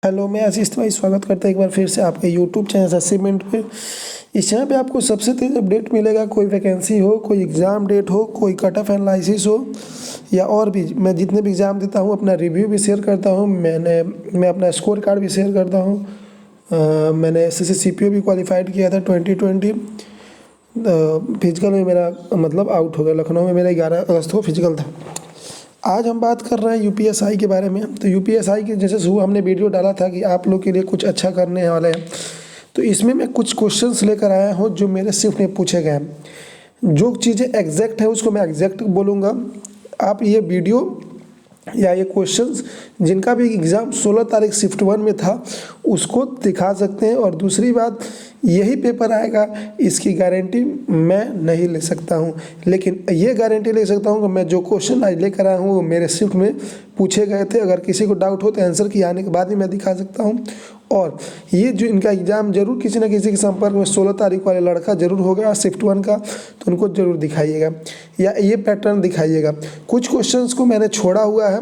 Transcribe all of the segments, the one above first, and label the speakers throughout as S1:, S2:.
S1: Hello, मैं आशीष भाई स्वागत करता हूँ एक बार फिर से आपके यूट्यूब चैनल असाइनमेंट पे। इस चैनल पे आपको सबसे तेज़ अपडेट मिलेगा। कोई वैकेंसी हो, कोई एग्ज़ाम डेट हो, कोई कट ऑफ एनालिसिस हो या और भी मैं जितने भी एग्ज़ाम देता हूँ अपना रिव्यू भी शेयर करता हूँ। मैं अपना स्कोर कार्ड भी शेयर करता हूँ। मैंने एसएससी सीपीओ भी क्वालिफाइड किया था 2020। फिजिकल में मेरा मतलब आउट हो गया। लखनऊ में मेरा 11 अगस्त को फिजिकल था। आज हम बात कर रहे हैं यूपीएसआई के बारे में। तो यूपीएसआई के जैसे सुबह हमने वीडियो डाला था कि आप लोग के लिए कुछ अच्छा करने वाले हैं, तो इसमें मैं कुछ क्वेश्चंस लेकर आया हूँ जो मेरे शिफ्ट में पूछे गए हैं। जो चीज़ें एग्जैक्ट है उसको मैं एग्जैक्ट बोलूँगा। आप ये वीडियो या ये क्वेश्चंस जिनका भी एग्ज़ाम 16 तारीख शिफ्ट 1 में था उसको दिखा सकते हैं। और दूसरी बात, यही पेपर आएगा इसकी गारंटी मैं नहीं ले सकता हूँ, लेकिन ये गारंटी ले सकता हूँ कि मैं जो क्वेश्चन आज लेकर आया हूँ वो मेरे शिफ्ट में पूछे गए थे। अगर किसी को डाउट हो तो आंसर की आने के बाद ही मैं दिखा सकता हूँ। और ये जो इनका एग्ज़ाम जरूर किसी न किसी के संपर्क में 16 तारीख वाले लड़का जरूर होगा शिफ्ट 1 का, तो उनको जरूर दिखाइएगा या ये पैटर्न दिखाइएगा। कुछ क्वेश्चंस को मैंने छोड़ा हुआ है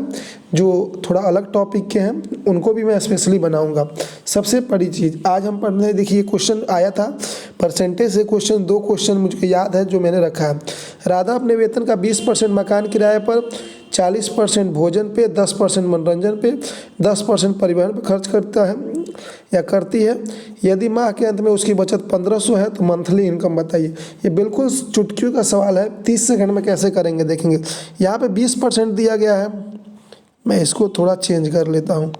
S1: जो थोड़ा अलग टॉपिक के हैं, उनको भी मैं स्पेशली बनाऊंगा। सबसे बड़ी चीज़ आज हम पढ़ने, देखिए क्वेश्चन आया था परसेंटेज से क्वेश्चन। 2 क्वेश्चन मुझे याद है जो मैंने रखा है। राधा अपने वेतन का 20% मकान किराए पर, 40% भोजन पे, 10% मनोरंजन पे, 10% परिवहन पे खर्च करता है या करती है। यदि माह के अंत में उसकी बचत 1500 है तो मंथली इनकम बताइए। ये बिल्कुल चुटकियों का सवाल है। 30 सेकंड में कैसे करेंगे देखेंगे। यहाँ पे 20% दिया गया है, मैं इसको थोड़ा चेंज कर लेता हूँ।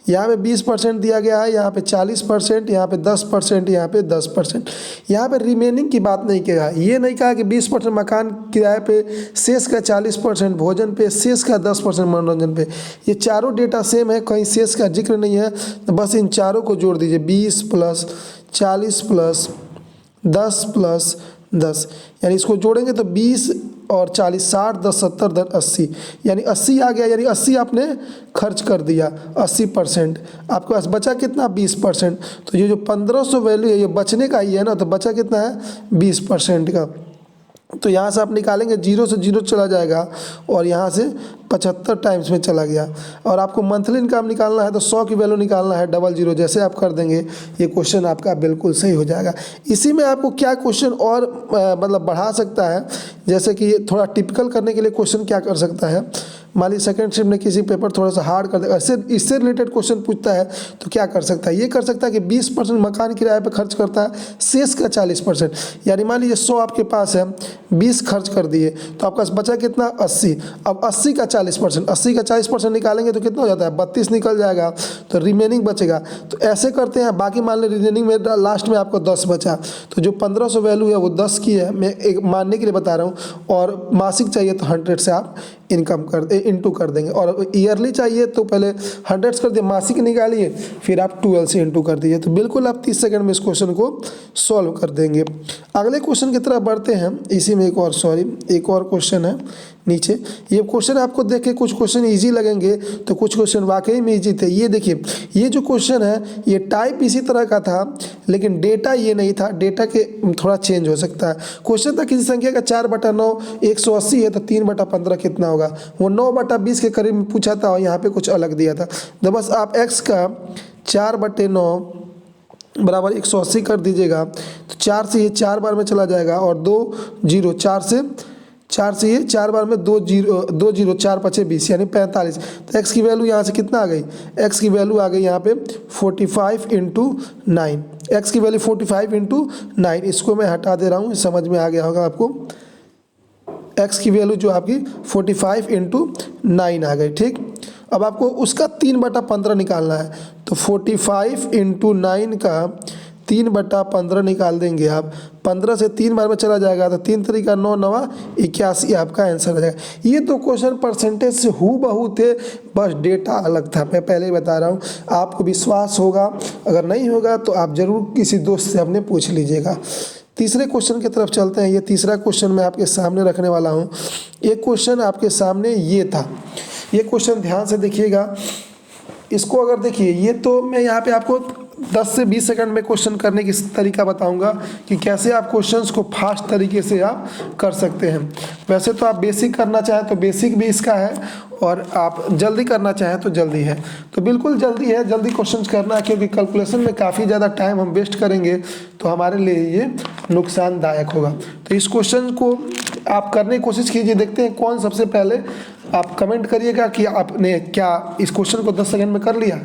S1: यहाँ पे 20% दिया गया है, यहाँ पे 40%, यहाँ पे 10%, यहाँ पे 10%। यहाँ पे रिमेनिंग की बात नहीं किया। ये नहीं कहा कि 20% मकान किराए पे, शेष का 40% भोजन पे, शेष का 10% मनोरंजन पे। ये चारों डेटा सेम है, कहीं शेष का जिक्र नहीं है। तो बस इन चारों को जोड़ दीजिए, 20 प्लस 40 प्लस 10 प्लस 10, यानी इसको जोड़ेंगे तो 20 और 40, 60, 10, 70, 10, 80, यानी 80 आ गया। यानी 80 आपने खर्च कर दिया, 80%। आपके पास बचा कितना, 20%। तो ये जो 1500 वैल्यू है ये बचने का ही है ना, तो बचा कितना है, 20% का। तो यहाँ से आप निकालेंगे, 0 से 0 चला जाएगा और यहाँ से 75 टाइम्स में चला गया। और आपको मंथली इनकम निकालना है तो 100 की वैल्यू निकालना है, 00 जैसे आप कर देंगे ये क्वेश्चन आपका बिल्कुल सही हो जाएगा। इसी में आपको क्या क्वेश्चन और मतलब बढ़ा सकता है, जैसे कि थोड़ा टिपिकल करने के लिए क्वेश्चन क्या कर सकता है। मान लीजिए सेकंड शिफ्ट में किसी पेपर थोड़ा सा हार्ड कर देगा, इससे रिलेटेड क्वेश्चन पूछता है तो क्या कर सकता है। ये कर सकता है कि 20% मकान किराए पर खर्च करता है, शेष का 40%। यानी मान लीजिए 100 आपके पास है, 20 खर्च कर दिए तो आपका बचा कितना, 80। अब 80 का 40%, 80 का 40% निकालेंगे तो कितना हो जाता है, 32 निकल जाएगा, तो रिमेनिंग बचेगा। तो ऐसे करते हैं। बाकी मान लीजिए रिमेनिंग में लास्ट में आपको 10 बचा, तो जो 1500 वैल्यू है वो 10 की है, मैं एक मानने के लिए बता रहा हूँ। और मासिक चाहिए तो 100 से आप इनकम इंटू कर देंगे। और ईयरली चाहिए तो पहले 100 कर दिए, मासिक निकालिए, फिर आप 12 से इंटू कर दीजिए। तो बिल्कुल आप 30 सेकंड में इस क्वेश्चन को सॉल्व कर देंगे। अगले क्वेश्चन की तरफ बढ़ते हैं। इसी में एक और क्वेश्चन है नीचे। ये क्वेश्चन आपको देख के कुछ क्वेश्चन इजी लगेंगे तो कुछ क्वेश्चन वाकई में इजी थे। ये देखिए, ये जो क्वेश्चन है ये टाइप इसी तरह का था, लेकिन डेटा ये नहीं था। डेटा के थोड़ा चेंज हो सकता है। क्वेश्चन था किसी संख्या का 4/9 180 है तो 3/15 कितना होगा। वो 9/20 के करीब में पूछा था और यहाँ पे कुछ अलग दिया था। तो बस आप x का 4/9 बराबर 180 कर दीजिएगा, तो 4 से ये 4 बार में चला जाएगा और 2 0, 4 से ये 4 बार में 2 0, 4 5 20, यानी 45। तो x की वैल्यू यहाँ से कितना आ गई, x की वैल्यू आ गई यहाँ पे 45 × 9। x की वैल्यू 45 × 9। इसको मैं हटा दे रहा हूँ, समझ में आ गया होगा आपको। x की वैल्यू जो आपकी 45 × 9 आ गई, ठीक। अब आपको उसका 3/15 निकालना है, तो 45 × 9 का 3/15 निकाल देंगे आप। 15 से 3 बार में चला जाएगा तो 3 3 9 9 81 आपका आंसर आ जाएगा। ये तो क्वेश्चन परसेंटेज से हूबहू थे, बस डेटा अलग था। मैं पहले ही बता रहा हूँ, आपको विश्वास होगा, अगर नहीं होगा तो आप ज़रूर किसी दोस्त से अपने पूछ लीजिएगा। तीसरे क्वेश्चन की तरफ चलते हैं। ये तीसरा क्वेश्चन मैं आपके सामने रखने वाला हूँ। एक क्वेश्चन आपके सामने ये था। ये क्वेश्चन ध्यान से देखिएगा। इसको अगर देखिए, ये तो मैं यहाँ पे आपको 10 से 20 सेकंड में क्वेश्चन करने की तरीका बताऊंगा कि कैसे आप क्वेश्चंस को फास्ट तरीके से आप कर सकते हैं। वैसे तो आप बेसिक करना चाहें तो बेसिक भी इसका है, और आप जल्दी करना चाहें तो जल्दी है। तो बिल्कुल जल्दी है, जल्दी क्वेश्चंस करना है, क्योंकि कैलकुलेशन में काफ़ी ज़्यादा टाइम हम वेस्ट करेंगे तो हमारे लिए ये नुकसानदायक होगा। तो इस क्वेश्चन को आप करने की कोशिश कीजिए, देखते हैं कौन सबसे पहले। आप कमेंट करिएगा कि आपने क्या इस क्वेश्चन को 10 सेकंड में कर लिया,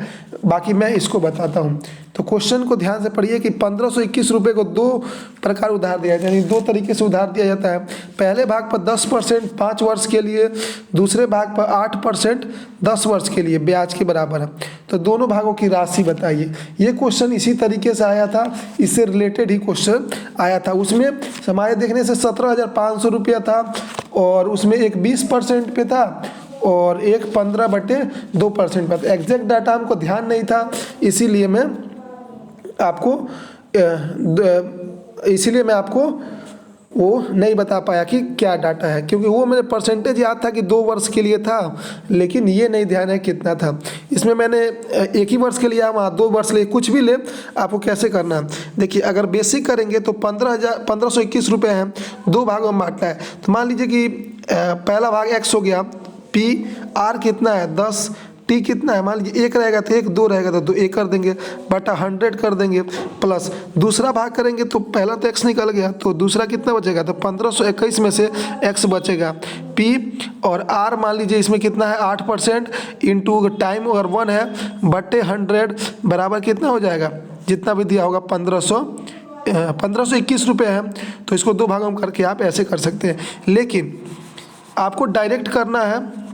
S1: बाकी मैं इसको बताता हूँ। तो क्वेश्चन को ध्यान से पढ़िए कि 1521 रुपये को 2 प्रकार उधार दिया जाता है, यानी 2 तरीके से उधार दिया जाता है। पहले भाग पर 10% 5 वर्ष के लिए, दूसरे भाग पर 8% 10 वर्ष के लिए ब्याज के बराबर है। तो दोनों भागों की राशि बताइए। ये क्वेश्चन इसी तरीके से आया था, इससे रिलेटेड ही क्वेश्चन आया था। उसमें हमारे देखने से 17,500 रुपया था, और उसमें एक 20% पे था और एक 15/2% पर। एग्जैक्ट डाटा हमको ध्यान नहीं था, इसीलिए मैं आपको वो नहीं बता पाया कि क्या डाटा है, क्योंकि वो मेरे परसेंटेज याद था कि 2 वर्ष के लिए था, लेकिन ये नहीं ध्यान है कितना था। इसमें मैंने 1 ही वर्ष के लिए, वहाँ 2 वर्ष लिए, कुछ भी ले, आपको कैसे करना है देखिए। अगर बेसिक करेंगे तो 1521 रुपये हैं, 2 भागों में बांटना है। तो मान लीजिए कि पहला भाग x हो गया, पी आर कितना है 10, टी कितना है, मान लीजिए 1 रहेगा तो 1, 2 रहेगा तो 2, 1 कर देंगे, बटा 100 कर देंगे, प्लस दूसरा भाग करेंगे तो पहला तो x निकल गया, तो दूसरा कितना बचेगा, तो 1521 में से x बचेगा। p और r मान लीजिए इसमें कितना है 8% इंटू टाइम अगर 1 है बटे 100 बराबर कितना हो जाएगा, जितना भी दिया होगा 1521 रुपये है। तो इसको 2 भागों में करके आप ऐसे कर सकते हैं, लेकिन आपको डायरेक्ट करना है।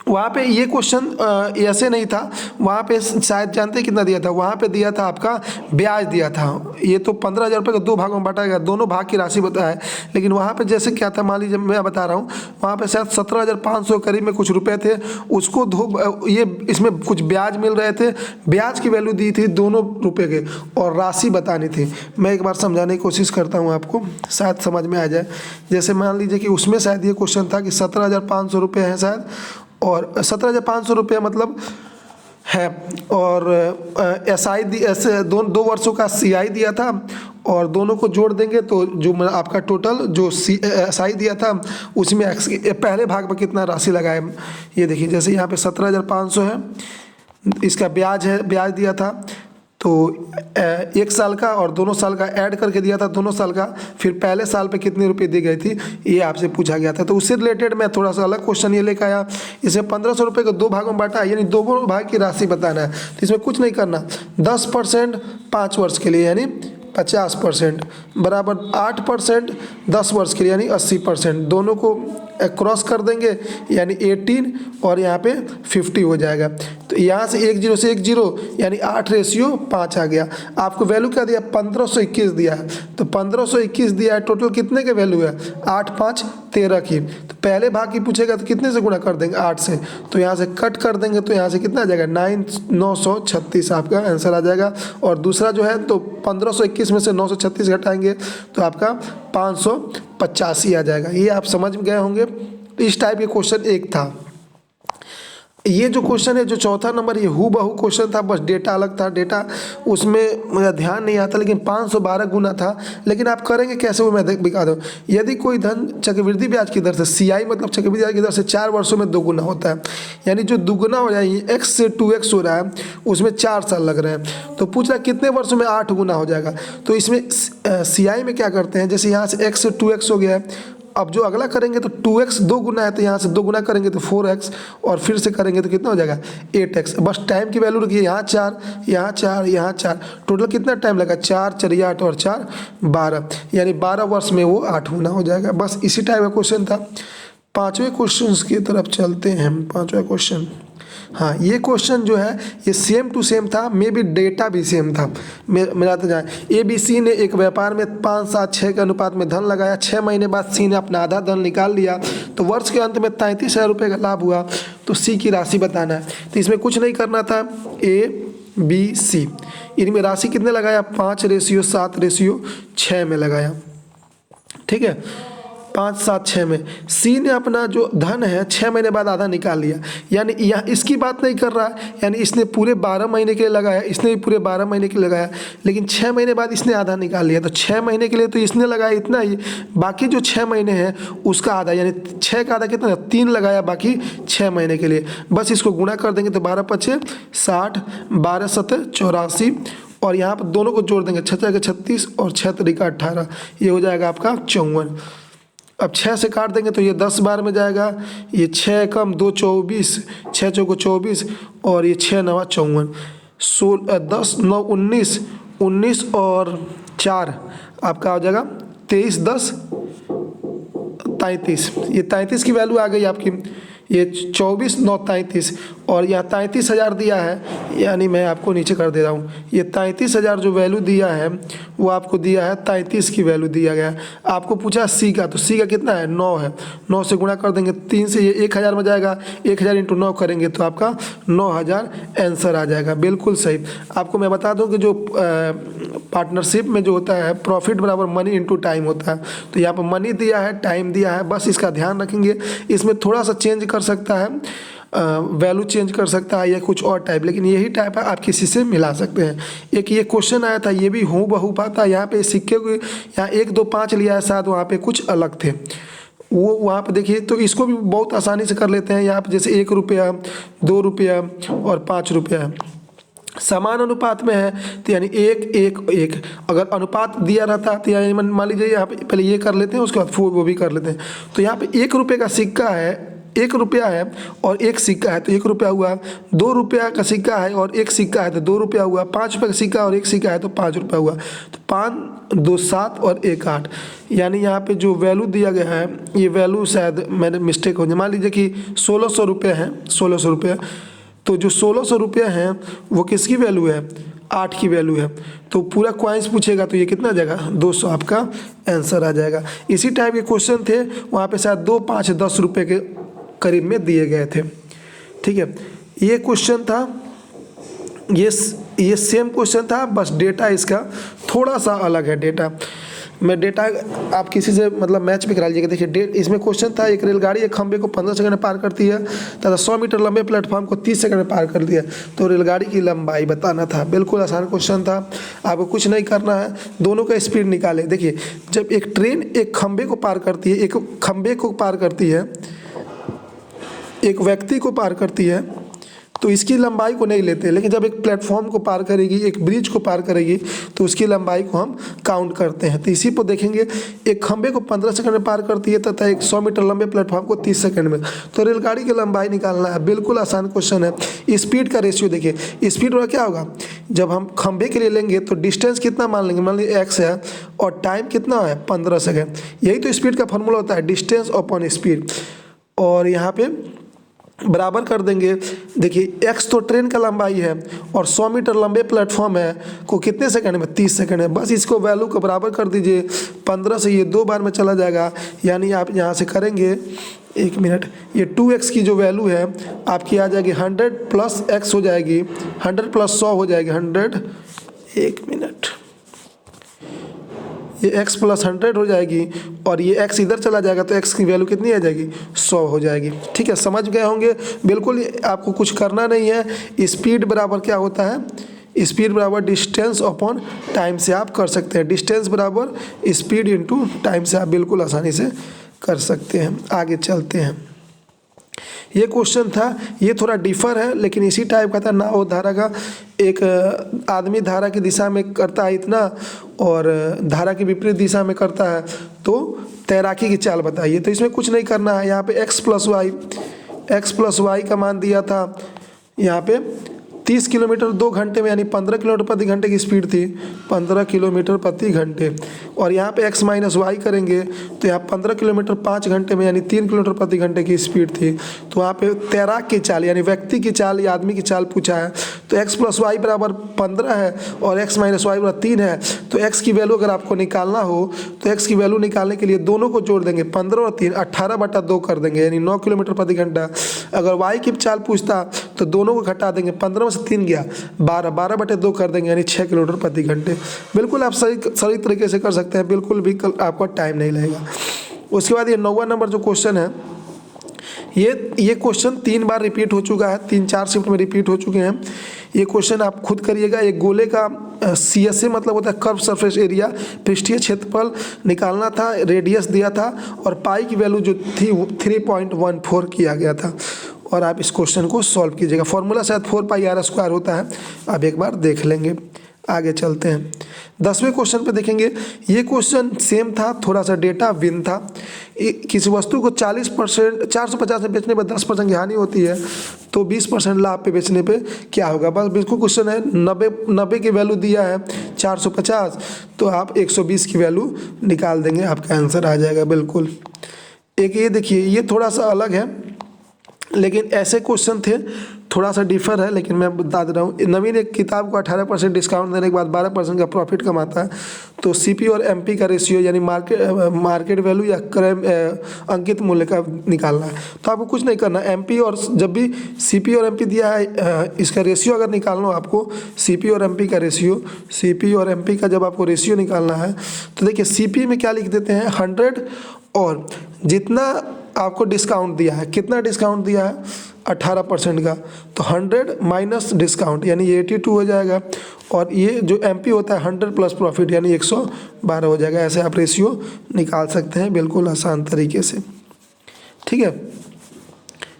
S1: वहाँ पे ये क्वेश्चन ऐसे नहीं था, वहाँ पे शायद जानते कितना दिया था, वहाँ पे दिया था आपका ब्याज दिया था। ये तो 15,000 रुपये को 2 भागों में बांटा गया, दोनों भाग की राशि बताया है। लेकिन वहाँ पे जैसे क्या था, मान लीजिए मैं बता रहा हूँ, वहाँ पे शायद 17,500 करीब में कुछ रुपए थे, उसको ये इसमें कुछ ब्याज मिल रहे थे, ब्याज की वैल्यू दी थी दोनों रुपये के, और राशि बतानी थी। मैं एक बार समझाने की कोशिश करता हूँ आपको, शायद समझ में आ जाए। जैसे मान लीजिए कि उसमें शायद ये क्वेश्चन था कि 17,500 रुपये हैं शायद, और 17,500 रुपये मतलब है, और SI ऐसे 2 वर्षों का CI दिया था, और दोनों को जोड़ देंगे तो जो आपका टोटल जो SI दिया था उसमें पहले भाग में कितना राशि लगाए, ये देखिए। जैसे यहाँ पे 17,500 है, इसका ब्याज है, ब्याज दिया था तो 1 साल का और दोनों साल का ऐड करके दिया था, दोनों साल का, फिर पहले साल पे कितने रुपए दी गई थी ये आपसे पूछा गया था। तो उससे रिलेटेड मैं थोड़ा सा अलग क्वेश्चन ये लेकर आया। इसमें 1,500 रुपये को 2 भागों में बांटा, यानी 2 भाग की राशि बताना है। तो इसमें कुछ नहीं करना, 10% 5 वर्ष के लिए यानी 50% बराबर 8% 10 वर्ष के लिए यानी 80%, दोनों को क्रॉस कर देंगे यानी 18 और यहाँ पे 50 हो जाएगा। तो यहाँ से 1 0 से 1 0 यानी 8:5 आ गया। आपको वैल्यू क्या दिया, 1521 दिया है, तो 1521 दिया है, टोटल कितने के वैल्यू है 8 5 13 की। तो पहले भाग की पूछेगा तो कितने से गुणा कर देंगे 8 से, तो यहाँ से कट कर देंगे तो यहाँ से कितना आ जाएगा 936 आपका आंसर आ जाएगा। और दूसरा जो है तो 1521 में से 936 घटाएंगे तो आपका 585 आ जाएगा। ये आप समझ गए होंगे। इस टाइप के क्वेश्चन एक था। ये जो क्वेश्चन है जो चौथा नंबर, ये हूबहू क्वेश्चन था, बस डेटा अलग था। डेटा उसमें मेरा ध्यान नहीं आता, लेकिन 512 गुना था। लेकिन आप करेंगे कैसे वो मैं बता दूँ। यदि कोई धन चक्रवृद्धि ब्याज की दर से, CI मतलब चक्रवृद्धि ब्याज की दर से 4 वर्षों में 2 गुना होता है, यानी जो दुगुना हो जाए x से 2x हो रहा है उसमें 4 साल लग रहे हैं। तो पूछ रहा है कितने वर्षों में 8 गुना हो जाएगा। तो इसमें CI में क्या करते हैं, जैसे यहाँ से x से 2x हो गया है, अब जो अगला करेंगे तो 2x 2 गुना है, तो यहाँ से 2 गुना करेंगे तो 4x, और फिर से करेंगे तो कितना हो जाएगा 8x। बस टाइम की वैल्यू रखिए, यहाँ 4 यहाँ 4 यहाँ 4, टोटल कितना टाइम लगा 4 4 8 और 4 12, यानी 12 वर्ष में वो 8 गुना हो जाएगा। बस इसी टाइप का क्वेश्चन था। 5वें क्वेश्चन की तरफ चलते हैं हम। 5वां क्वेश्चन, हाँ ये क्वेश्चन जो है ये सेम टू सेम था, मे भी डेटा भी सेम था। मेरा तो जाए ABC ने एक व्यापार में 5 7 6 के अनुपात में धन लगाया। 6 महीने बाद C ने अपना आधा धन निकाल लिया, तो वर्ष के अंत में 33,000 रुपये का लाभ हुआ। तो C की राशि बताना है। तो इसमें कुछ नहीं करना था, ABC इनमें राशि कितने लगाया 5:7:6 में लगाया, ठीक है। 5, 7, 6 में। सी ने अपना जो धन है 6 महीने बाद आधा निकाल लिया, यानी यह इसकी बात नहीं कर रहा है, यानी इसने पूरे 12 महीने के लिए लगाया, इसने भी पूरे 12 महीने के लिए लगाया, लेकिन 6 महीने बाद इसने आधा निकाल लिया। तो 6 महीने के लिए तो इसने लगाया इतना ही, बाकी जो 6 महीने हैं उसका आधा, यानी 6 का आधा कितना, 3 लगाया बाकी 6 महीने के लिए। बस इसको गुणा कर देंगे तो 12 पचे 60, 12 सते 84, और यहाँ पर दोनों को जोड़ देंगे, 6 का 36 और 6 तरीका 18, ये हो जाएगा आपका 54। अब 6 से काट देंगे तो ये 10 बार में जाएगा, ये 6 कम 2 24, 6 चौको 24 और ये 6 नवा 54, 10 9 19, 19 और 4 आपका हो जाएगा 23 10 33, ये 33 की वैल्यू आ गई आपकी, ये 24 9 33, और यहाँ 33,000 दिया है, यानी मैं आपको नीचे कर दे रहा हूँ, ये 33,000 जो वैल्यू दिया है वो आपको दिया है 33 की वैल्यू दिया गया है। आपको पूछा सी का, तो सी का कितना है 9 है, 9 से गुणा कर देंगे 3 से, ये 1000 में जाएगा, 1000 इंटू 9 करेंगे तो आपका 9000 आंसर आ जाएगा। बिल्कुल सही। आपको मैं बता दूं कि जो पार्टनरशिप में जो होता है प्रॉफिट बराबर मनी इंटू टाइम होता है, तो यहाँ पर मनी दिया है, टाइम दिया है, बस इसका ध्यान रखेंगे। इसमें थोड़ा सा चेंज कर सकता है, वैल्यू चेंज कर सकता है या कुछ और टाइप, लेकिन यही टाइप है, आप किसी से मिला सकते हैं। एक ये क्वेश्चन आया था, ये भी हूबहू पाता, यहाँ पे सिक्के को यहाँ 1 2 5 लिया है, शायद वहाँ पे कुछ अलग थे, वो वहाँ पे देखिए, तो इसको भी बहुत आसानी से कर लेते हैं। यहाँ पे जैसे 1 रुपया, 2 रुपया और 5 रुपया है, समान अनुपात में है, तो यानी 1 1 1। अगर अनुपात दिया रहता तो यानी मान लीजिए यहाँ पे पहले ये कर लेते हैं, उसके बाद वो भी कर लेते हैं। तो यहाँ पे 1 रुपये का सिक्का है, 1 रुपया है और 1 सिक्का है, तो 1 रुपया हुआ। 2 रुपया का सिक्का है और 1 सिक्का है, तो 2 रुपया हुआ। 5 रुपये का सिक्का और 1 सिक्का है, तो 5 रुपया हुआ। तो 5 2 7 और 1 8, यानी यहाँ पे जो वैल्यू दिया गया है, ये वैल्यू शायद मैंने मिस्टेक हो जाए, मान लीजिए कि 1600 रुपये हैं, 1600 रुपये, तो जो 1600 रुपये हैं वो किसकी वैल्यू है, 8 की वैल्यू है। तो पूरा क्वाइंस पूछेगा तो ये कितना आ जाएगा, 200 आपका आंसर आ जाएगा। इसी टाइप के क्वेश्चन थे, वहाँ पे शायद 2 5 10 रुपये के करीब में दिए गए थे। ठीक है, ये क्वेश्चन था, ये सेम क्वेश्चन था, बस डेटा इसका थोड़ा सा अलग है। डेटा मैं डेटा आप किसी से मतलब मैच भी करा लीजिएगा। देखिए इसमें क्वेश्चन था, एक रेलगाड़ी एक खंबे को 15 सेकंड में पार करती है तथा 100 मीटर लंबे प्लेटफॉर्म को 30 सेकंड में पार कर दिया, तो रेलगाड़ी की लंबाई बताना था। बिल्कुल आसान क्वेश्चन था, आपको कुछ नहीं करना है, दोनों का स्पीड निकाले। देखिए जब एक ट्रेन एक खंबे को पार करती है, एक खंबे को पार करती है, एक व्यक्ति को पार करती है, तो इसकी लंबाई को नहीं लेते, लेकिन जब एक प्लेटफॉर्म को पार करेगी, एक ब्रिज को पार करेगी, तो उसकी लंबाई को हम काउंट करते हैं। तो इसी पर देखेंगे, एक खंबे को 15 सेकंड में पार करती है तथा एक 100 मीटर लंबे प्लेटफॉर्म को 30 सेकंड में, तो रेलगाड़ी की लंबाई निकालना है। बिल्कुल आसान क्वेश्चन है। स्पीड का रेशियो देखिए, स्पीड में क्या होगा, जब हम खंबे के लिए लेंगे तो डिस्टेंस कितना मान लेंगे, मान लीजिए x है और टाइम कितना है 15 सेकेंड, यही तो स्पीड का फॉर्मूला होता है, डिस्टेंस अपॉन स्पीड। और यहाँ पे बराबर कर देंगे। देखिए x तो ट्रेन का लंबाई है और 100 मीटर लंबे प्लेटफॉर्म है को कितने सेकंड में, 30 सेकंड है। बस इसको वैल्यू को बराबर कर दीजिए, 15 से ये 2 बार में चला जाएगा, यानी आप यहाँ से करेंगे 1 मिनट, ये 2x की जो वैल्यू है आपकी आ जाएगी 100 प्लस x हो जाएगी, 100 प्लस 100 हो जाएगी 100, 1 मिनट, ये x प्लस 100 हो जाएगी और ये x इधर चला जाएगा तो x की वैल्यू कितनी आ जाएगी, 100 हो जाएगी। ठीक है, समझ गए होंगे। बिल्कुल आपको कुछ करना नहीं है। स्पीड बराबर क्या होता है, स्पीड बराबर डिस्टेंस अपॉन टाइम से आप कर सकते हैं। डिस्टेंस बराबर स्पीड इंटू टाइम से आप बिल्कुल आसानी से कर सकते हैं। आगे चलते हैं। ये क्वेश्चन था, ये थोड़ा डिफर है लेकिन इसी टाइप का था। नाव धारा का, एक आदमी धारा की दिशा में करता है इतना और धारा की विपरीत दिशा में करता है, तो तैराकी की चाल बताइए। तो इसमें कुछ नहीं करना है, यहाँ पे x प्लस वाई का मान दिया था, यहाँ पे 30 किलोमीटर 2 घंटे में, यानी 15 किलोमीटर प्रति घंटे की स्पीड थी, 15 किलोमीटर प्रति घंटे। और यहाँ पे x माइनस वाई करेंगे तो यहाँ 15 किलोमीटर 5 घंटे में, यानी 3 किलोमीटर प्रति घंटे की स्पीड थी। तो वहाँ पे तैराक की चाल यानी व्यक्ति की चाल या आदमी की चाल पूछा है, तो x प्लस वाई बराबर 15 है और x माइनस वाई बराबर 3 है। तो x की वैल्यू अगर आपको निकालना हो तो x की वैल्यू निकालने के लिए दोनों को जोड़ देंगे, 15 और 3 18/2 कर देंगे, यानी 9 किलोमीटर प्रति घंटा। अगर y की चाल पूछता तो दोनों को घटा देंगे, 15 से 3 गया 12/2 कर देंगे, यानी 6 किलोमीटर प्रति घंटे। बिल्कुल आप सही तरीके से कर सकते हैं, बिल्कुल भी आपको टाइम नहीं लगेगा। उसके बाद ये 9वां नंबर जो क्वेश्चन है, ये क्वेश्चन 3 बार रिपीट हो चुका है, 3-4 शिफ्ट में रिपीट हो चुके हैं। ये क्वेश्चन आप खुद करिएगा। एक गोले का CSA मतलब होता है कर्व सरफेस एरिया, पृष्ठीय क्षेत्रफल निकालना था, रेडियस दिया था और पाई की वैल्यू जो थी 3.14 किया गया था। और आप इस क्वेश्चन को सॉल्व कीजिएगा। फॉर्मूला शायद 4πr² होता है, आप एक बार देख लेंगे। आगे चलते हैं 10वें क्वेश्चन पे देखेंगे। ये क्वेश्चन सेम था, थोड़ा सा डेटा भिन्न था। किसी वस्तु को 40% 450 में बेचने पर 10% की हानि होती है, तो 20% लाभ पे बेचने पे क्या होगा। बस बिल्कुल क्वेश्चन है। 90 की वैल्यू दिया है 450, तो आप 120 की वैल्यू निकाल देंगे, आपका आंसर आ जाएगा बिल्कुल। एक ये देखिए, ये थोड़ा सा अलग है, लेकिन ऐसे क्वेश्चन थे, थोड़ा सा डिफर है, लेकिन मैं बता दे रहा हूँ। नवीन एक किताब को 18% डिस्काउंट देने के बाद 12% का प्रॉफिट कमाता है, तो CP और MP का रेशियो यानी मार्केट वैल्यू या अंकित मूल्य का निकालना है। तो आपको कुछ नहीं करना, MP और जब भी CP और MP दिया है, इसका रेशियो अगर निकालना हो आपको, CP और MP का रेशियो, CP और MP का जब आपको रेशियो निकालना है, तो देखिए CP में क्या लिख देते हैं 100, और जितना आपको डिस्काउंट दिया है, कितना डिस्काउंट दिया है 18% का, तो 100 माइनस डिस्काउंट यानी 82 हो जाएगा। और ये जो MP होता है 100 प्लस प्रॉफिट यानी 112 हो जाएगा। ऐसे आप रेशियो निकाल सकते हैं बिल्कुल आसान तरीके से, ठीक है।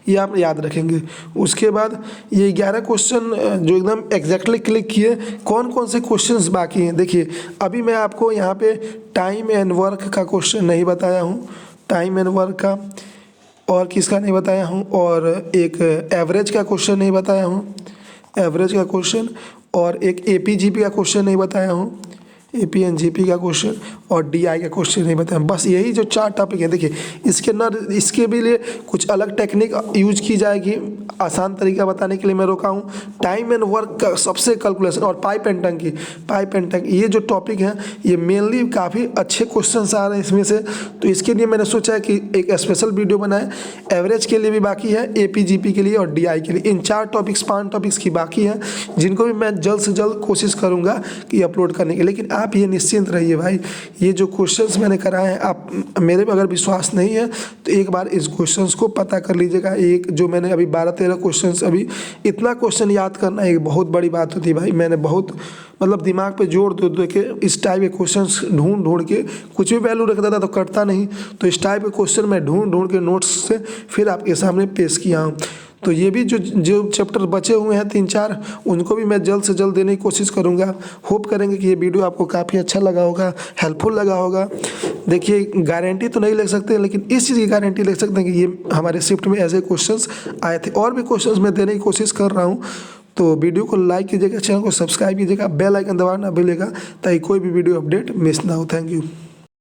S1: ये आप याद रखेंगे। उसके बाद ये 11 क्वेश्चन जो एकदम एग्जैक्टली क्लिक किए, कौन कौन से क्वेश्चंस बाकी हैं देखिए। अभी मैं आपको यहाँ पे टाइम एंड वर्क का क्वेश्चन नहीं बताया हूँ, टाइम एंड वर्क का, और किसका नहीं बताया हूँ, और एक एवरेज का क्वेश्चन नहीं बताया हूँ, एवरेज का क्वेश्चन, और एक APGP का क्वेश्चन नहीं बताया हूँ, APNGP का क्वेश्चन, और DI का क्वेश्चन नहीं बताया। बस यही जो 4 टॉपिक है। देखिए इसके भी लिए कुछ अलग टेक्निक यूज की जाएगी, आसान तरीका बताने के लिए मैं रोका हूँ। टाइम एंड वर्क का सबसे कैलकुलेशन, और पाइप एंड टंकी, ये जो टॉपिक हैं ये मेनली काफ़ी अच्छे क्वेश्चन आ रहे हैं इसमें से। तो इसके लिए मैंने सोचा है कि एक स्पेशल वीडियो बनाए। एवरेज के लिए भी बाकी है, APGP के लिए और DI के लिए। इन 4 टॉपिक्स 5 टॉपिक्स की बाकी हैं, जिनको भी मैं जल्द से जल्द कोशिश करूँगा कि अपलोड करने की। लेकिन आप ये निश्चिंत रहिए भाई, ये जो क्वेश्चंस मैंने कराए हैं, आप मेरे पे अगर विश्वास नहीं है तो एक बार इस क्वेश्चंस को पता कर लीजिएगा। एक जो मैंने अभी 12-13 क्वेश्चंस, अभी इतना क्वेश्चन याद करना एक बहुत बड़ी बात होती है भाई। मैंने बहुत मतलब दिमाग पे जोर दे के इस टाइप के क्वेश्चंस ढूंढ के, कुछ भी वैल्यू रख देता तो करता नहीं, तो इस टाइप के क्वेश्चन मैं ढूंढ के नोट्स से फिर आपके सामने पेश किया हूँ। तो ये भी जो चैप्टर बचे हुए हैं 3-4, उनको भी मैं जल्द से जल्द देने की कोशिश करूँगा। होप करेंगे कि ये वीडियो आपको काफ़ी अच्छा लगा होगा, हेल्पफुल लगा होगा। देखिए गारंटी तो नहीं ले सकते, लेकिन इस चीज़ की गारंटी ले सकते हैं कि ये हमारे शिफ्ट में ऐसे क्वेश्चंस आए थे। और भी क्वेश्चंस मैं देने की कोशिश कर रहा हूँ। तो वीडियो को लाइक कीजिएगा, चैनल को सब्सक्राइब कीजिएगा, बेल आइकन दबाना ना भूलिएगा, ताकि कोई भी वीडियो अपडेट मिस ना हो। Thank you.